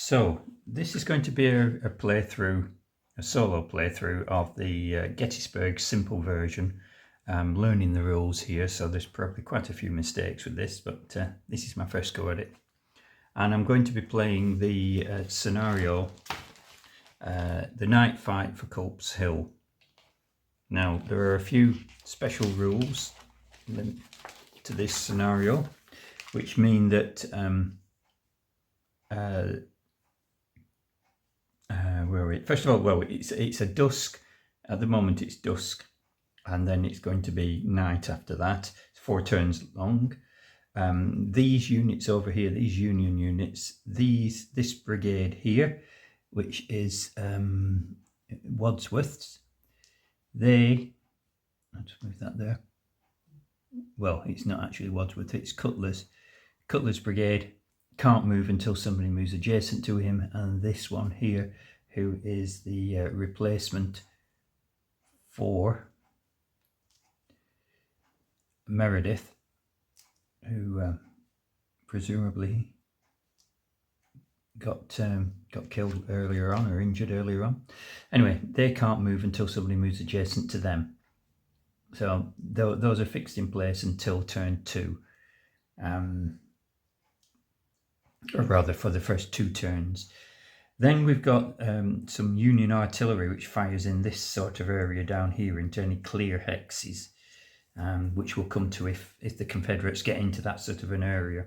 So this is going to be a playthrough, a solo playthrough of the Gettysburg Simple version. I'm learning the rules here, so there's probably quite a few mistakes with this, but this is my first go at it. And I'm going to be playing the scenario, the night fight for Culp's Hill. Now, there are a few special rules to this scenario, which mean that where are we? First of all, well, it's a dusk. At the moment, it's dusk, and then it's going to be night after that. It's 4 turns long. These units over here, these Union units, this brigade here, which is Wadsworth's, let's move that there. Well, it's not actually Wadsworth, it's Cutler's. Cutler's brigade can't move until somebody moves adjacent to him, and this one here, who is the replacement for Meredith, who presumably got killed earlier on or injured earlier on. Anyway, they can't move until somebody moves adjacent to them. So those are fixed in place until turn 2. Or rather for the first 2 turns. Then we've got some Union artillery which fires in this sort of area down here into any clear hexes, which will come to if the Confederates get into that sort of an area.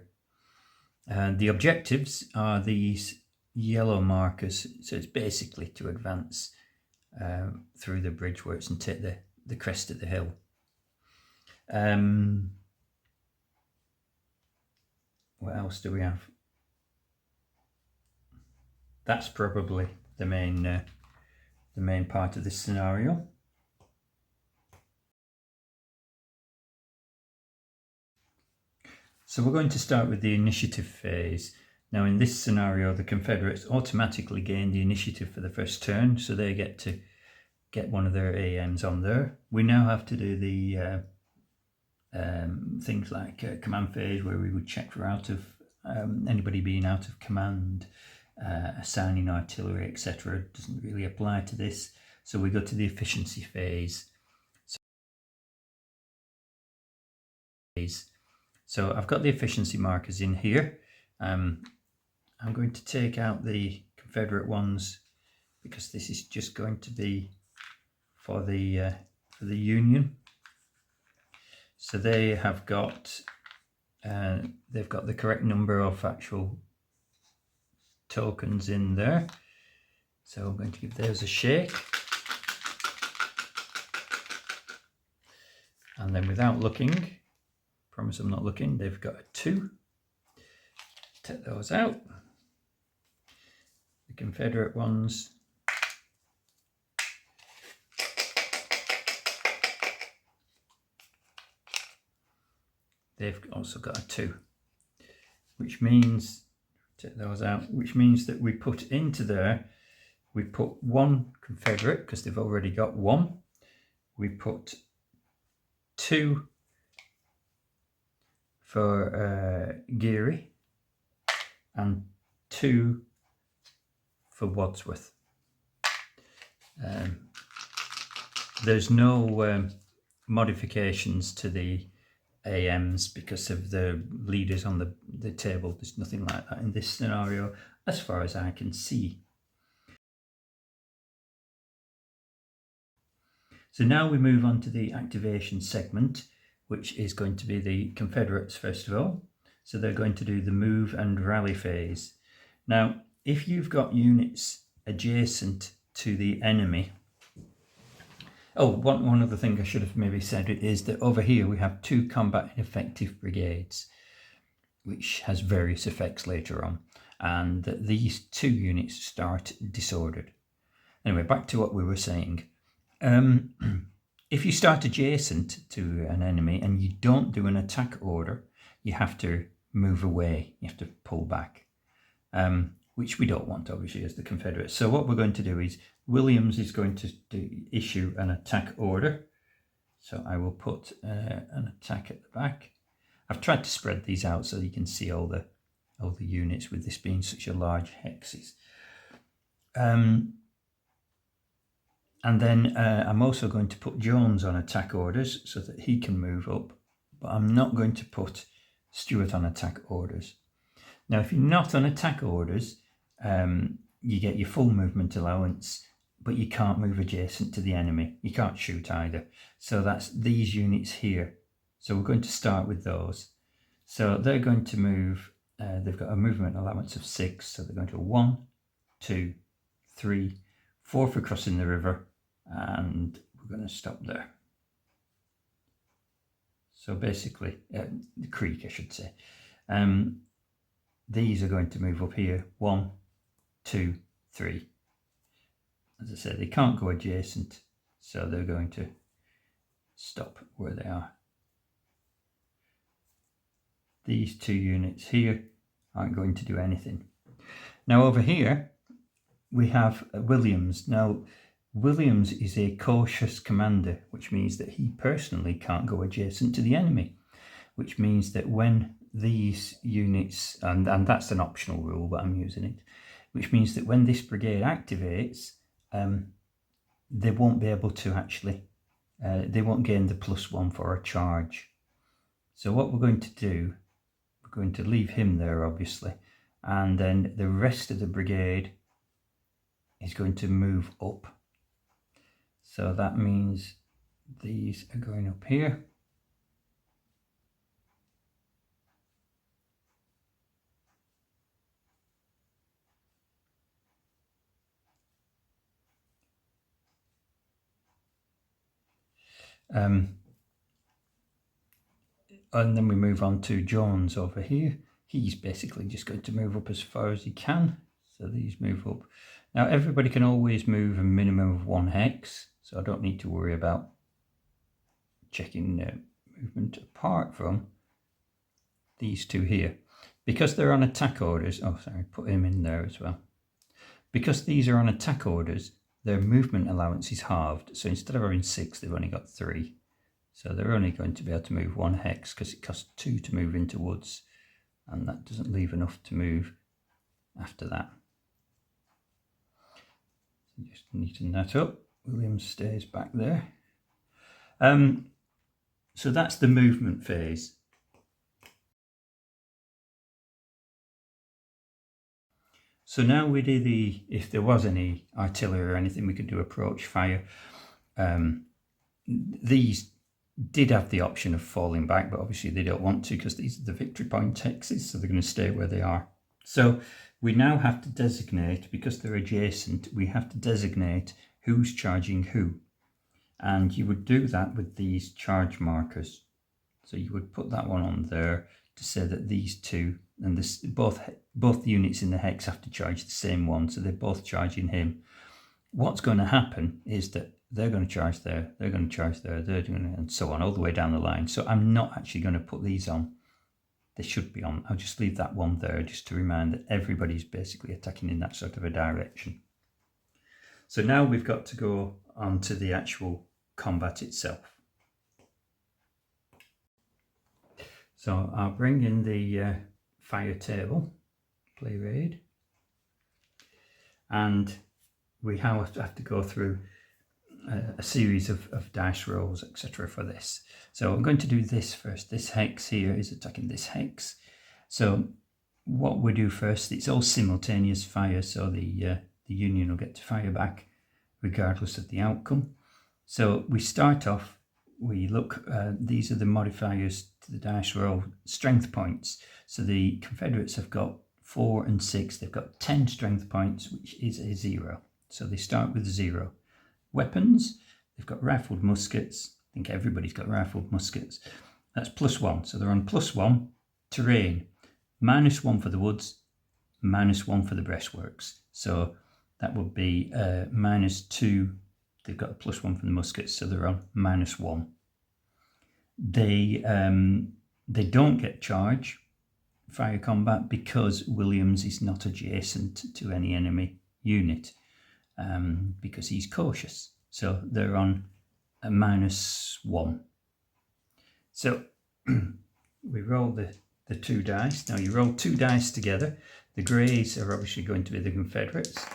The objectives are these yellow markers, so it's basically to advance through the bridge works and take the crest of the hill. What else do we have? That's probably the main part of this scenario. So we're going to start with the initiative phase. Now in this scenario, the Confederates automatically gain the initiative for the first turn, so they get to get one of their AMs on there. We now have to do the things like command phase, where we would check for anybody being out of command. Assigning artillery, etc. doesn't really apply to this, so we go to the efficiency phase. So I've got the efficiency markers in here. I'm going to take out the Confederate ones because this is just going to be for the Union. So they have got they've got the correct number of actual tokens in there, so I'm going to give those a shake, and then without looking, promise I'm not looking, they've got a 2. Take those out. The Confederate ones, they've also got a 2, which means take those out, which means that we put into there, we put 1 Confederate because they've already got 1. We put 2 for Geary and 2 for Wadsworth. There's no modifications to the AMs because of the leaders on the table. There's nothing like that in this scenario as far as I can see. So now we move on to the activation segment, which is going to be the Confederates first of all. So they're going to do the move and rally phase. Now, if you've got units adjacent to the enemy, one other thing I should have maybe said is that over here we have 2 combat ineffective brigades, which has various effects later on, and these 2 units start disordered. Anyway, back to what we were saying. If you start adjacent to an enemy and you don't do an attack order, you have to move away, you have to pull back, which we don't want, obviously, as the Confederates. So what we're going to do is Williams is going to issue an attack order. So I will put an attack at the back. I've tried to spread these out so you can see all all the units, with this being such a large hexes. And then I'm also going to put Jones on attack orders so that he can move up, but I'm not going to put Stuart on attack orders. Now, if you're not on attack orders, you get your full movement allowance, but you can't move adjacent to the enemy. You can't shoot either. So that's these units here. So we're going to start with those. So they're going to move, they've got a movement allowance of 6, so they're going to 1, 2, 3, 4 for crossing the river, and we're going to stop there. So basically, the creek, I should say. These are going to move up here, 1, 2, 3. As I said, they can't go adjacent, so they're going to stop where they are. These 2 units here aren't going to do anything. Now over here, we have Williams. Now, Williams is a cautious commander, which means that he personally can't go adjacent to the enemy, which means that when these units, and that's an optional rule, but I'm using it, which means that when this brigade activates, they won't be able to actually, they won't gain the +1 for a charge. So what we're going to do, we're going to leave him there, obviously, and then the rest of the brigade is going to move up. So that means these are going up here. And then we move on to Jones over here. He's basically just going to move up as far as he can. So these move up. Now everybody can always move a minimum of 1 hex, so I don't need to worry about checking movement apart from these 2 here. Because they're on attack orders, oh sorry, put him in there as well. Because these are on attack orders, their movement allowance is halved. So instead of having 6, they've only got 3. So they're only going to be able to move 1 hex because it costs 2 to move into woods, and that doesn't leave enough to move after that. So just neaten that up. Williams stays back there. So that's the movement phase. So now we do if there was any artillery or anything, we could do approach fire. These did have the option of falling back, but obviously they don't want to because these are the victory point hexes, so they're going to stay where they are. So we now have to designate, because they're adjacent, we have to designate who's charging who. And you would do that with these charge markers. So you would put that one on there to say that these 2, and this, both the units in the hex have to charge the same one, so they're both charging him. What's going to happen is that they're going to charge there, they're going to charge there, they're doing it, and so on, all the way down the line. So I'm not actually going to put these on. They should be on. I'll just leave that one there just to remind that everybody's basically attacking in that sort of a direction. So now we've got to go on to the actual combat itself. So I'll bring in the fire table, play raid, and we have to go through a series of dice rolls, etc. for this. So I'm going to do this first. This hex here is attacking this hex. So what we do first, it's all simultaneous fire, so the Union will get to fire back regardless of the outcome. So we start off, we look, these are the modifiers to the dice roll, strength points. So the Confederates have got 4 and 6, they've got 10 strength points, which is a 0. So they start with 0. Weapons, they've got rifled muskets. I think everybody's got rifled muskets. That's +1, so they're on +1. Terrain, -1 for the woods, -1 for the breastworks. So that would be -2. They've got a +1 from the muskets, so they're on -1. They don't get charge fire combat because Williams is not adjacent to any enemy unit, because he's cautious. So they're on a -1. So we roll the the 2 dice. Now you roll 2 dice together. The greys are obviously going to be the Confederates.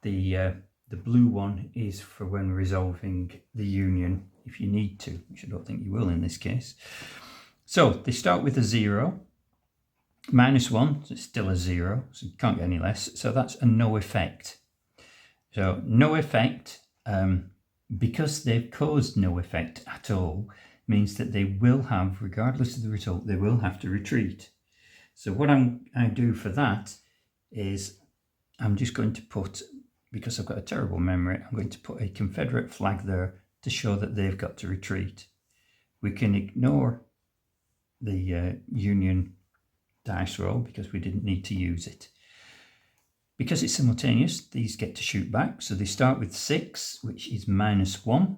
The blue one is for when resolving the Union, if you need to, which I don't think you will in this case. So they start with a 0. -1, so it's still a 0, so you can't get any less. So that's a no effect. So no effect, because they've caused no effect at all, means that they will have, regardless of the result, they will have to retreat. So what I do for that is I'm just going to put, because I've got a terrible memory, I'm going to put a Confederate flag there to show that they've got to retreat. We can ignore the Union dice roll because we didn't need to use it. Because it's simultaneous, these get to shoot back. So they start with 6, which is -1.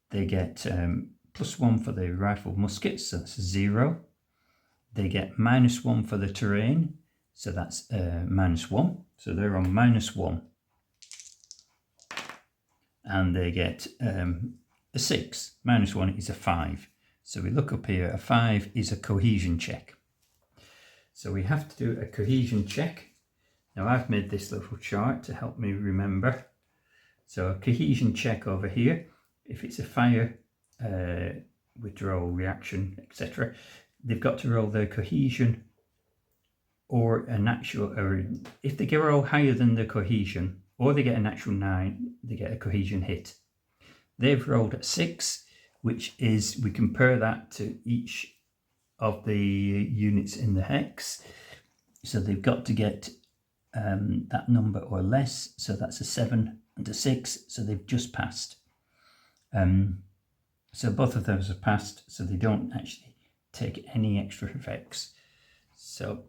They get +1 for the rifled muskets, so that's 0. They get -1 for the terrain, so that's -1. So they're on -1. And they get a 6. -1 is a 5. So we look up here, a 5 is a cohesion check. So we have to do a cohesion check. Now I've made this little chart to help me remember. So a cohesion check over here, if it's a fire, withdrawal, reaction, etc., they've got to roll their cohesion or a natural, or if they roll higher than the cohesion or they get a natural 9, they get a cohesion hit. They've rolled a 6, which is, we compare that to each of the units in the hex. So they've got to get that number or less, so that's a 7 and a 6, so they've just passed. So both of those are passed, so they don't actually take any extra effects. So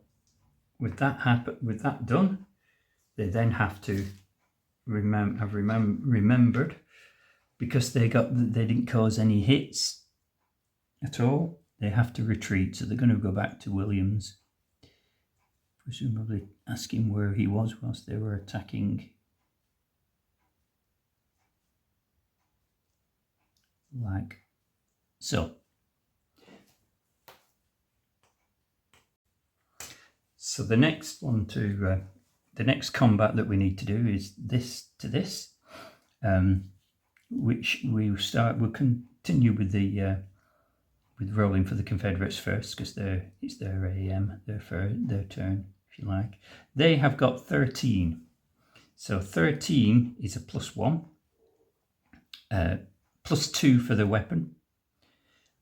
with that done, they then have to remembered, because they didn't cause any hits at all, they have to retreat. So they're going to go back to Williams, presumably asking where he was whilst they were attacking. Like so. So the next one to the next combat that we need to do is this to this, which we'll continue with the with rolling for the Confederates first, because it's their AM, their turn, if you like. They have got 13. So 13 is a +1, +2 for the weapon,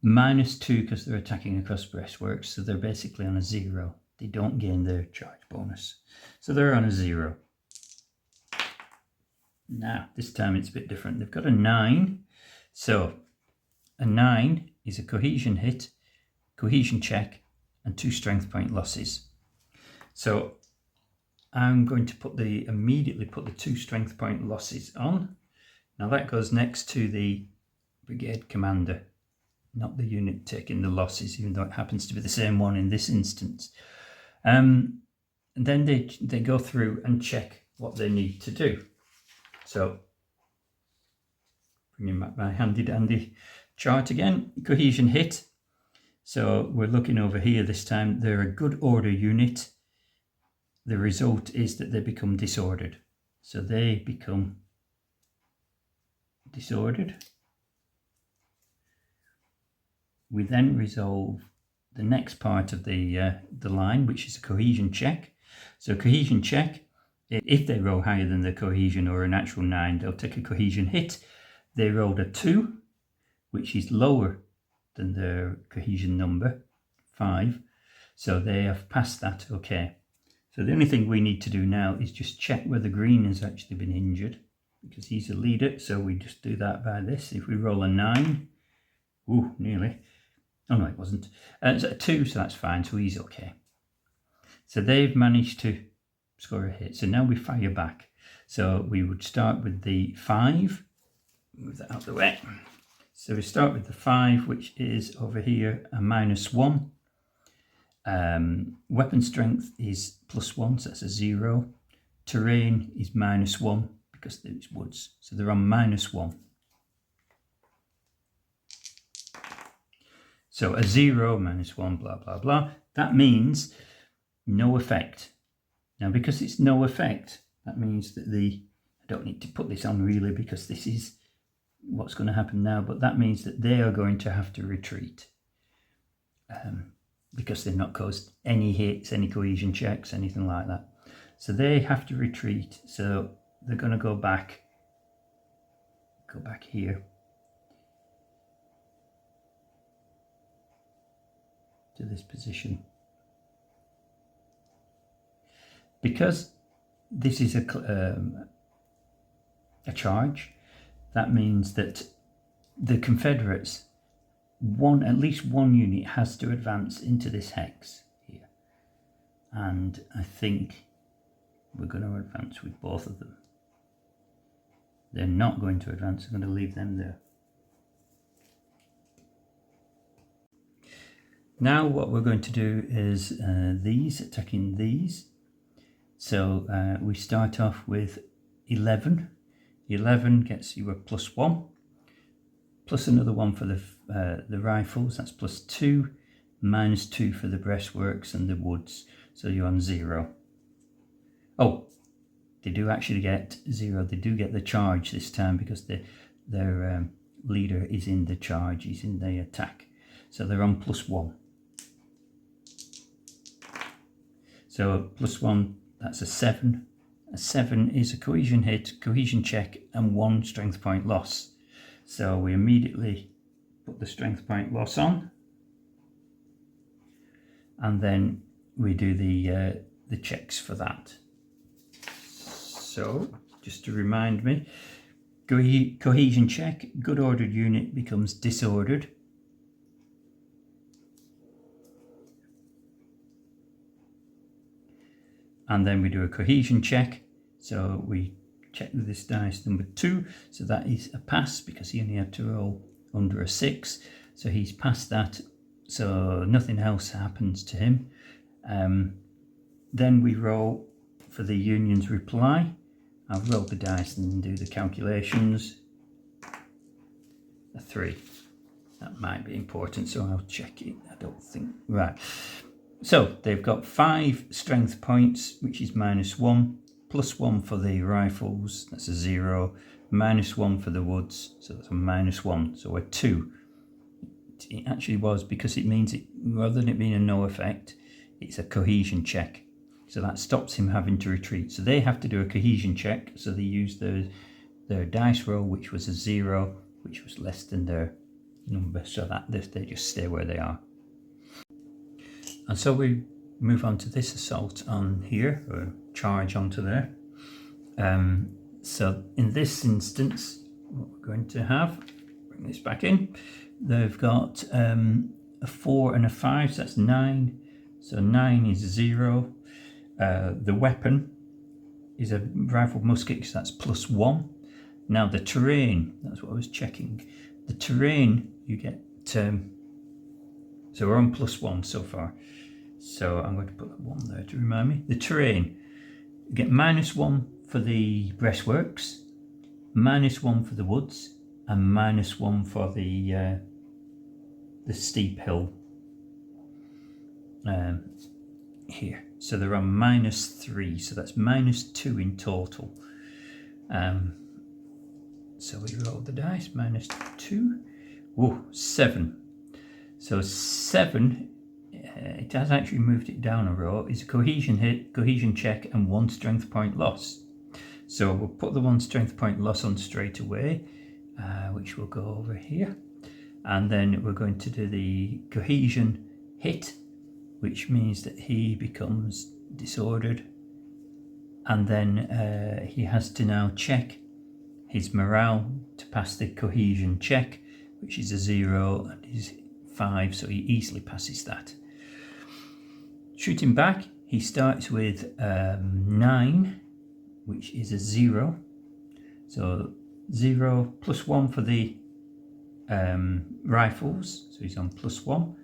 -2 because they're attacking across breastworks, so they're basically on a 0. They don't gain their charge bonus. So they're on a 0. Now, this time it's a bit different. They've got a 9. So a 9 is a cohesion hit, cohesion check, and 2 strength point losses. So I'm going to immediately put the 2 strength point losses on. Now that goes next to the brigade commander, not the unit taking the losses, even though it happens to be the same one in this instance. And then they go through and check what they need to do. So bringing back my handy dandy chart again, cohesion hit. So we're looking over here this time. They're a good order unit. The result is that they become disordered. So they become disordered. We then resolve the next part of the line, which is a cohesion check. So cohesion check, if they roll higher than the cohesion or a natural 9, they'll take a cohesion hit. They rolled a 2, which is lower than their cohesion number, 5. So they have passed that, okay. So the only thing we need to do now is just check whether green has actually been injured, because he's a leader. So we just do that by this. If we roll a 9, ooh, nearly. Oh no, it wasn't. It's a 2, so that's fine. So he's okay. So they've managed to score a hit. So now we fire back. So we would start with the 5. Move that out of the way. So we start with the 5, which is over here a -1. Weapon strength is +1, so that's a 0. Terrain is -1 because it's woods. So they're on -1. So a 0, -1, blah, blah, blah. That means no effect. Now, because it's no effect, that means that I don't need to put this on really because this is what's going to happen now, but that means that they are going to have to retreat because they've not caused any hits, any cohesion checks, anything like that. So they have to retreat. So they're going to go back here to this position. Because this is a charge, that means that the Confederates, at least one unit has to advance into this hex here. And I think we're going to advance with both of them. They're not going to advance, I'm going to leave them there. Now what we're going to do is attacking these. So we start off with 11. 11 gets you a +1, plus another 1 for the rifles, that's +2, -2 for the breastworks and the woods, so you're on 0. Oh, they do actually get 0, they do get the charge this time because their leader is in the charge, he's in the attack, so they're on +1. So +1, that's a 7. A 7 is a cohesion hit, cohesion check, and 1 strength point loss. So we immediately put the strength point loss on, and then we do the checks for that. So just to remind me, cohesion check, good ordered unit becomes disordered. And then we do a cohesion check. So we check with this dice number 2. So that is a pass because he only had to roll under a 6. So he's passed that. So nothing else happens to him. Then we roll for the Union's reply. I'll roll the dice and do the calculations. A 3. That might be important, so I'll check it. I don't think. Right. So they've got 5 strength points, which is -1, +1 for the rifles, that's a 0, -1 for the woods, so that's a -1, so a 2. It actually was, because it means it, rather than it being a no effect, it's a cohesion check. So that stops him having to retreat. So they have to do a cohesion check, so they use their dice roll, which was a 0, which was less than their number, so that they just stay where they are. And so we move on to this assault on here, or charge onto there. So in this instance, what we're going to have, bring this back in, they've got a 4 and a 5, so that's 9. So 9 is 0. The weapon is a rifled musket, so that's +1. Now the terrain, that's what I was checking. The terrain, you get, so we're on +1 so far. So I'm going to put that 1 there to remind me. The terrain, you get -1 for the breastworks, -1 for the woods, and -1 for the steep hill here. So they're on -3, so that's -2 in total. So we roll the dice, -2, whoa, 7. So 7, it has actually moved it down a row, is a cohesion hit, cohesion check, and 1 strength point loss. So we'll put the 1 strength point loss on straight away, which will go over here. And then we're going to do the cohesion hit, which means that he becomes disordered. And then he has to now check his morale to pass the cohesion check, which is a 0 and is 5, so he easily passes that. Shooting back, he starts with 9, which is a 0. So 0 +1 for the rifles, so he's on +1.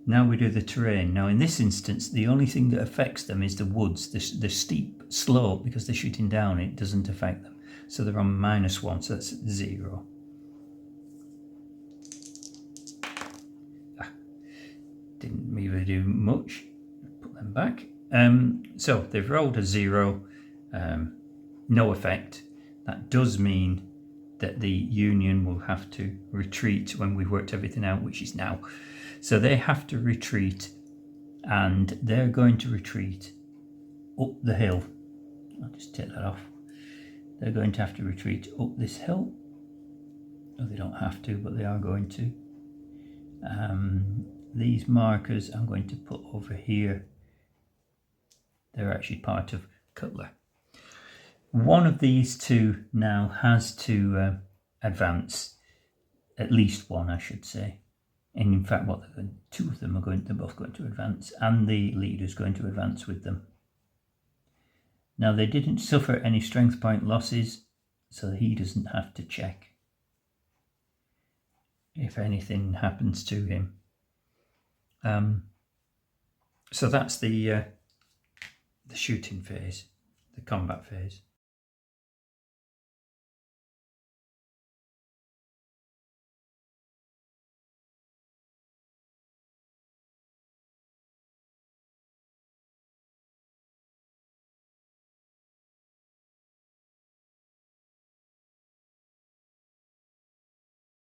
Now we do the terrain. Now in this instance, the only thing that affects them is the woods. The steep slope, because they're shooting down, it doesn't affect them. So they're on -1, so that's 0. really do much. Put them back. So they've rolled a 0, no effect. That does mean that the Union will have to retreat when we've worked everything out, which is now. So they have to retreat, and they're going to retreat up the hill. I'll just take that off. They're going to have to retreat up this hill. No, they don't have to, but they are going to. These markers I'm going to put over here. They're actually part of Cutler. One of these two now has to advance, at least one, I should say. And in fact, two of them they're both going to advance, and the leader's going to advance with them. Now, they didn't suffer any strength point losses, so he doesn't have to check if anything happens to him. So that's the shooting phase, the combat phase.